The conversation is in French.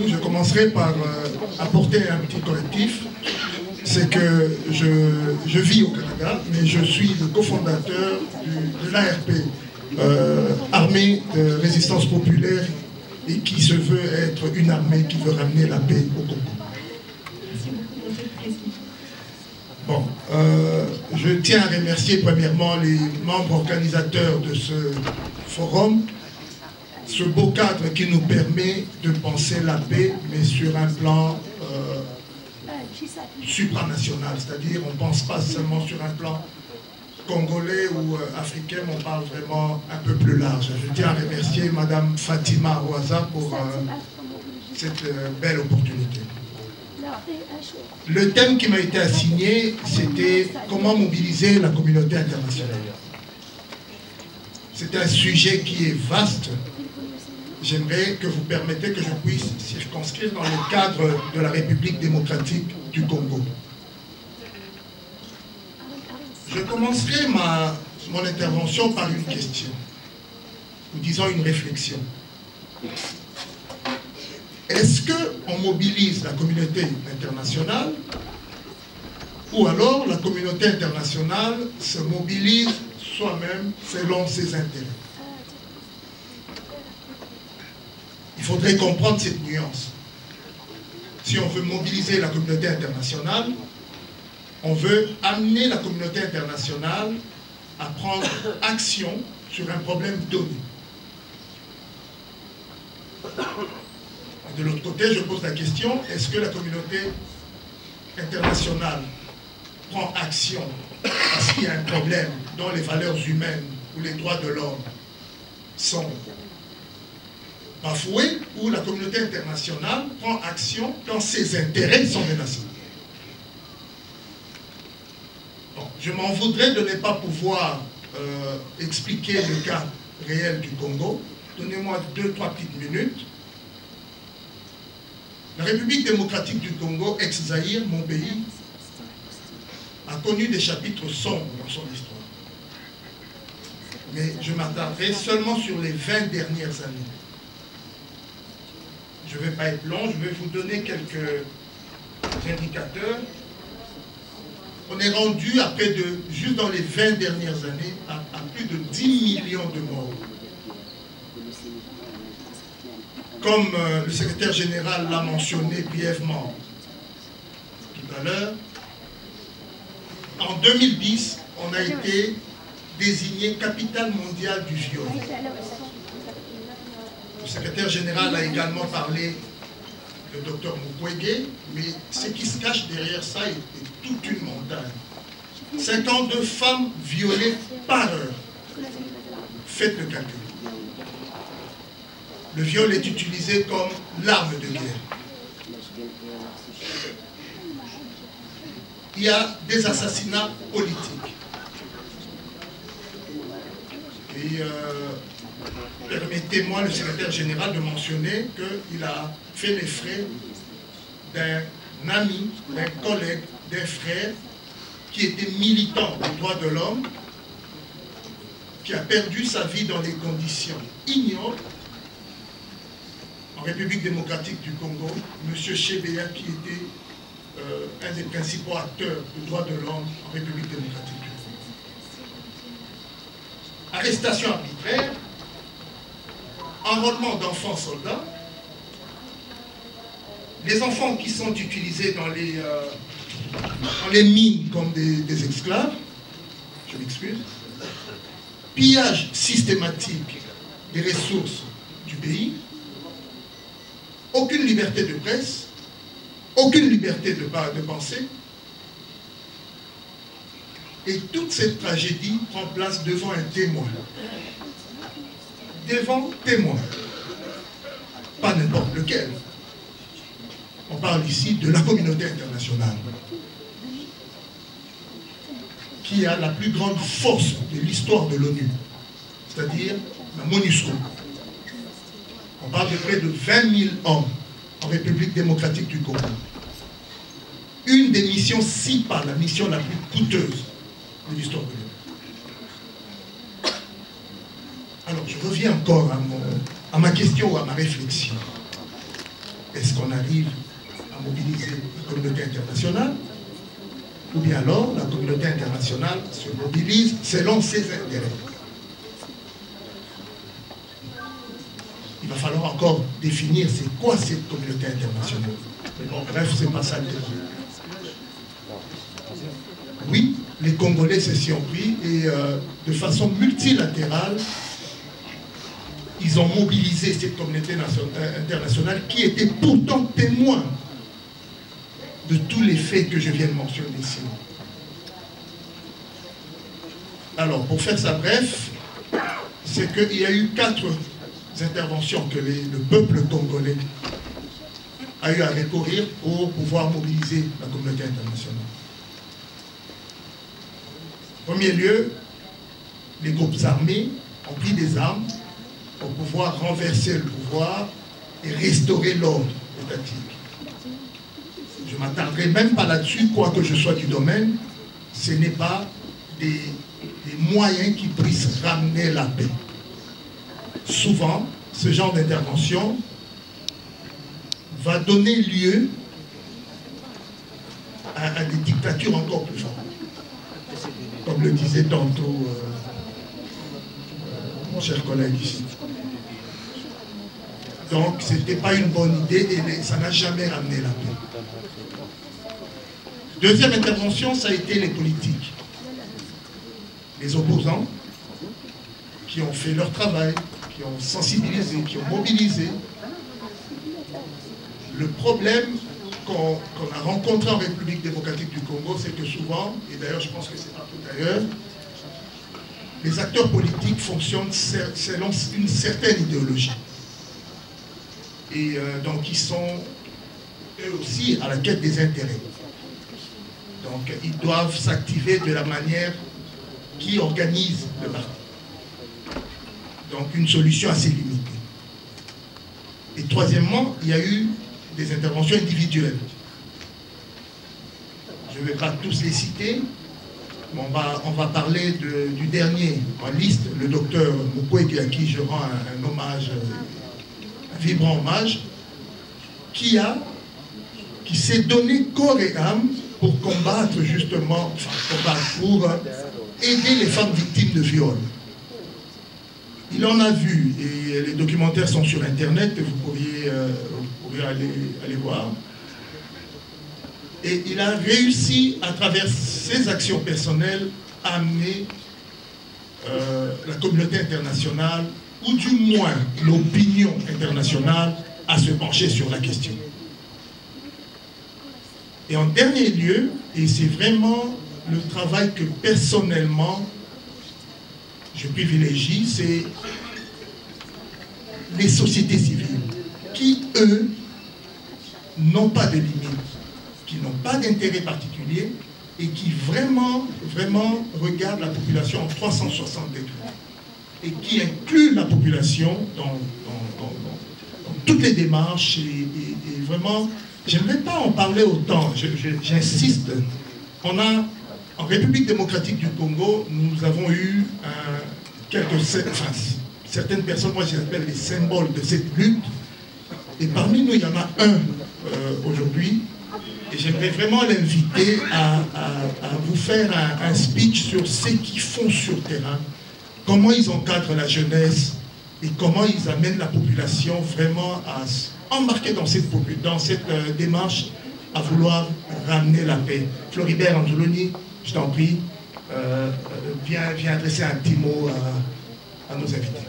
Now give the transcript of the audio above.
Je commencerai par apporter un petit correctif. C'est que je vis au Canada, mais je suis le cofondateur de l'ARP, Armée de résistance populaire, et qui se veut être une armée qui veut ramener la paix au Congo. Bon, je tiens à remercier premièrement les membres organisateurs de ce forum, ce beau cadre qui nous permet de penser la paix, mais sur un plan supranational, c'est-à-dire on ne pense pas seulement sur un plan congolais ou africain, on parle vraiment un peu plus large. Je tiens à remercier Madame Fatima Ouaza pour cette belle opportunité. Le thème qui m'a été assigné, c'était comment mobiliser la communauté internationale. C'est un sujet qui est vaste. J'aimerais que vous permettez que je puisse circonscrire dans le cadre de la République démocratique du Congo. Je commencerai mon intervention par une question, ou disons une réflexion. Est-ce qu'on mobilise la communauté internationale ou alors la communauté internationale se mobilise soi-même selon ses intérêts? Il faudrait comprendre cette nuance. Si on veut mobiliser la communauté internationale, on veut amener la communauté internationale à prendre action sur un problème donné. De l'autre côté, je pose la question, est-ce que la communauté internationale prend action parce qu'il y a un problème dont les valeurs humaines ou les droits de l'homme sont bafoués, ou la communauté internationale prend action quand ses intérêts sont menacés? Bon, je m'en voudrais de ne pas pouvoir expliquer le cas réel du Congo. Donnez-moi 2-3 petites minutes. La République démocratique du Congo, ex-Zaïre, mon pays, a connu des chapitres sombres dans son histoire. Mais je m'attarderai seulement sur les 20 dernières années. Je ne vais pas être long, je vais vous donner quelques indicateurs. On est rendu, juste dans les 20 dernières années, à plus de 10 millions de morts. Comme le secrétaire général l'a mentionné brièvement tout à l'heure, en 2010, on a été désigné capitale mondiale du viol. Le secrétaire général a également parlé de Dr Mukwege, mais ce qui se cache derrière ça est toute une montagne. 52 femmes violées par heure. Faites le calcul. Le viol est utilisé comme l'arme de guerre. Il y a des assassinats politiques. Et permettez-moi, le secrétaire général, de mentionner qu'il a fait les frais d'un ami, d'un collègue, d'un frère qui était militant des droits de l'homme, qui a perdu sa vie dans des conditions ignobles en République démocratique du Congo, M. Chebeya, qui était un des principaux acteurs des droits de l'homme en République démocratique du Congo. Arrestation arbitraire, enrôlement d'enfants soldats, les enfants qui sont utilisés dans les mines comme des esclaves, je m'excuse, pillage systématique des ressources du pays, aucune liberté de presse, aucune liberté de penser, et toute cette tragédie prend place devant un témoin. Devant témoin. Pas n'importe lequel. On parle ici de la communauté internationale, qui a la plus grande force de l'histoire de l'ONU, c'est-à-dire la MONUSCO. On parle de près de 20 000 hommes en République démocratique du Congo. Une des missions, si pas la mission la plus coûteuse de l'histoire de l'ONU. Alors, je reviens encore à ma question ou à ma réflexion. est-ce qu'on arrive à mobiliser la communauté internationale, ou bien alors la communauté internationale se mobilise selon ses intérêts. Il va falloir encore définir c'est quoi cette communauté internationale. Mais bon, bref, c'est pas ça le débat. Oui, les Congolais se sont pris et de façon multilatérale, ils ont mobilisé cette communauté internationale qui était pourtant témoin de tous les faits que je viens de mentionner ici. Alors, pour faire ça bref, c'est qu'il y a eu 4 interventions que le peuple congolais a eu à recourir pour pouvoir mobiliser la communauté internationale. En premier lieu, les groupes armés ont pris des armes pour pouvoir renverser le pouvoir et restaurer l'ordre étatique. Je ne m'attarderai même pas là-dessus, quoi que je sois du domaine, ce n'est pas des moyens qui puissent ramener la paix. Souvent, ce genre d'intervention va donner lieu à des dictatures encore plus fortes. Comme le disait tantôt mon cher collègue ici. Donc, ce n'était pas une bonne idée et ça n'a jamais ramené la paix. Deuxième intervention, ça a été les politiques. Les opposants qui ont fait leur travail, qui ont sensibilisé, qui ont mobilisé. Le problème qu'on a rencontré en République démocratique du Congo, c'est que souvent, et d'ailleurs je pense que c'est partout d'ailleurs, les acteurs politiques fonctionnent selon une certaine idéologie. Et donc ils sont eux aussi à la quête des intérêts. Donc ils doivent s'activer de la manière qui organise le parti. Donc une solution assez limitée. Et troisièmement, il y a eu des interventions individuelles. Je ne vais pas tous les citer, mais on va parler du dernier en liste, le docteur Mukwege, à qui je rends un hommage, un vibrant hommage, qui s'est donné corps et âme pour combattre justement, pour aider les femmes victimes de viol. Il en a vu, et les documentaires sont sur Internet, vous pourriez aller voir. Et il a réussi, à travers ses actions personnelles, à amener la communauté internationale, ou du moins l'opinion internationale, à se pencher sur la question. Et en dernier lieu, et c'est vraiment le travail que personnellement je privilégie, c'est les sociétés civiles qui, eux, n'ont pas de limites, qui n'ont pas d'intérêt particulier et qui vraiment regardent la population en 360 degrés et qui incluent la population dans toutes les démarches et vraiment, j'aimerais pas en parler autant, j'insiste, on a en République démocratique du Congo, nous avons eu certaines personnes, moi je les appelle les symboles de cette lutte. Et parmi nous, il y en a un aujourd'hui. Et j'aimerais vraiment l'inviter à vous faire un speech sur ce qu'ils font sur le terrain, comment ils encadrent la jeunesse et comment ils amènent la population vraiment à s'embarquer dans cette démarche à vouloir ramener la paix. Floribert Angeloni, je t'en prie, viens adresser un petit mot à nos invités.